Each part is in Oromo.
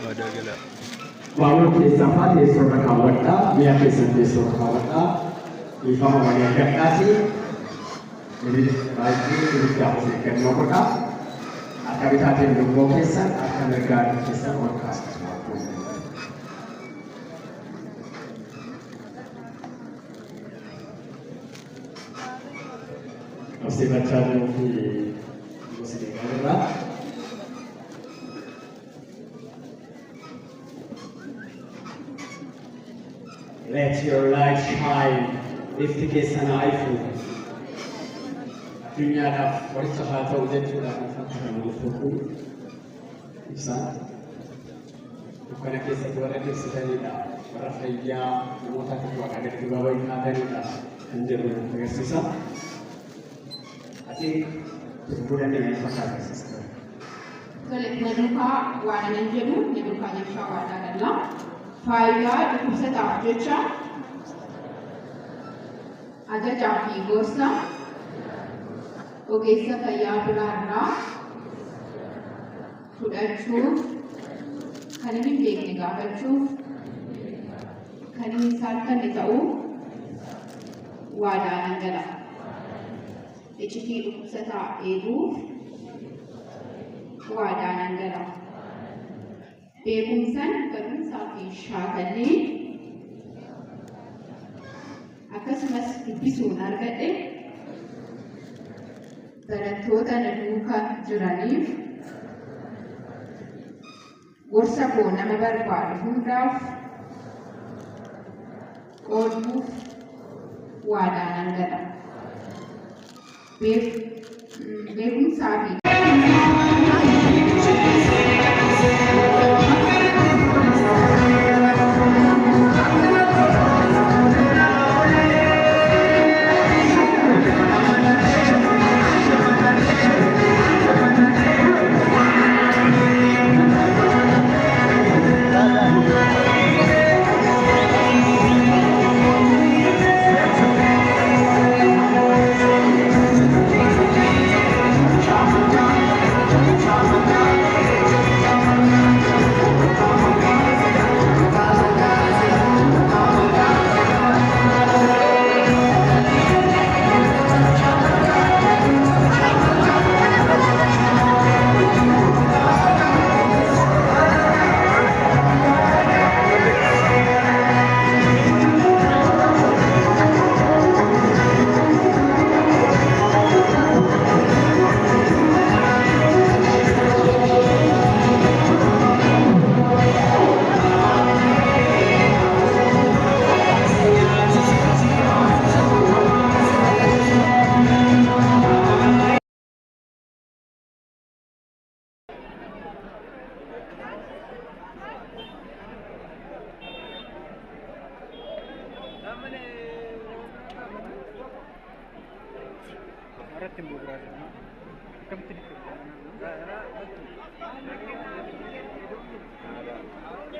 Ada gila. Lalu kisah di surga kawata, dia kisah di surga kawata, Iva mempunyai adaptasi. Jadi lagi tidak mungkin mereka akan kita tunggu kisah akan negara kisah mereka. Mesti baca di musik negara. Let your light shine. Iftikisana iPhone. Dunia dah berusaha tahu jadi dah mengatakan musuhku. Bisa. Bukan kisah dua ratus sekali dah. Berafaiya, mengatakan dua kali dua bayi kali dah. Anjir dengan sisa. Asyik kemudian dengan pasal sisa. Kalau menuka warna jenuh, menuka jenuh warna adalah faidah itu bisa terjadi. Ada capi gorsa, ogesa kaya berada, sudah cukup, kan ini begini gak cukup, kan ini misalkan itu wadah negara, itu serta itu wadah negara, berusaha sapi syakani. Akkasumas dubbisuun argadhe barattoota na duukaa jiraniif gorsa koo nama barbaadu hundaaf qooduuf waadaanan gala. Beekumsaa fi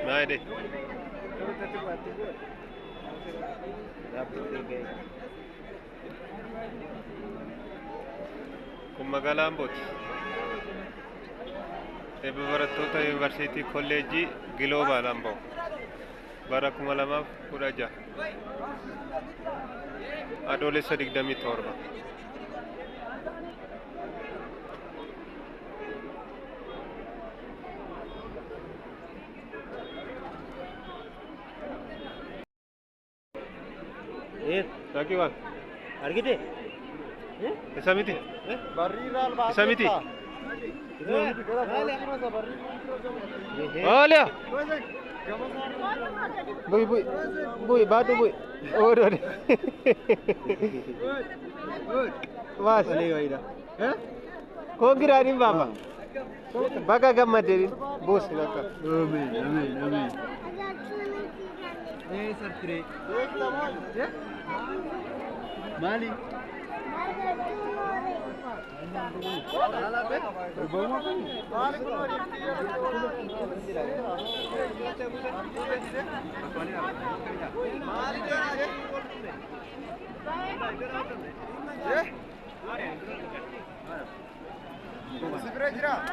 Maide. Kun magaalaa Ambooti. Eebba barattoota yuunivarsiitii kolleejjii Giloobaal Amboo bara 2016 adoolessa 27. Lagi bang, Argi deh. isa miti? Barriral bahasa. Isa miti? Oh lihat. Bui, batu bui. Oh, aduh. Mas. Kau kira ni bapa? Baka gammadin, bos naka. Amin. Sartre. Mali. jira.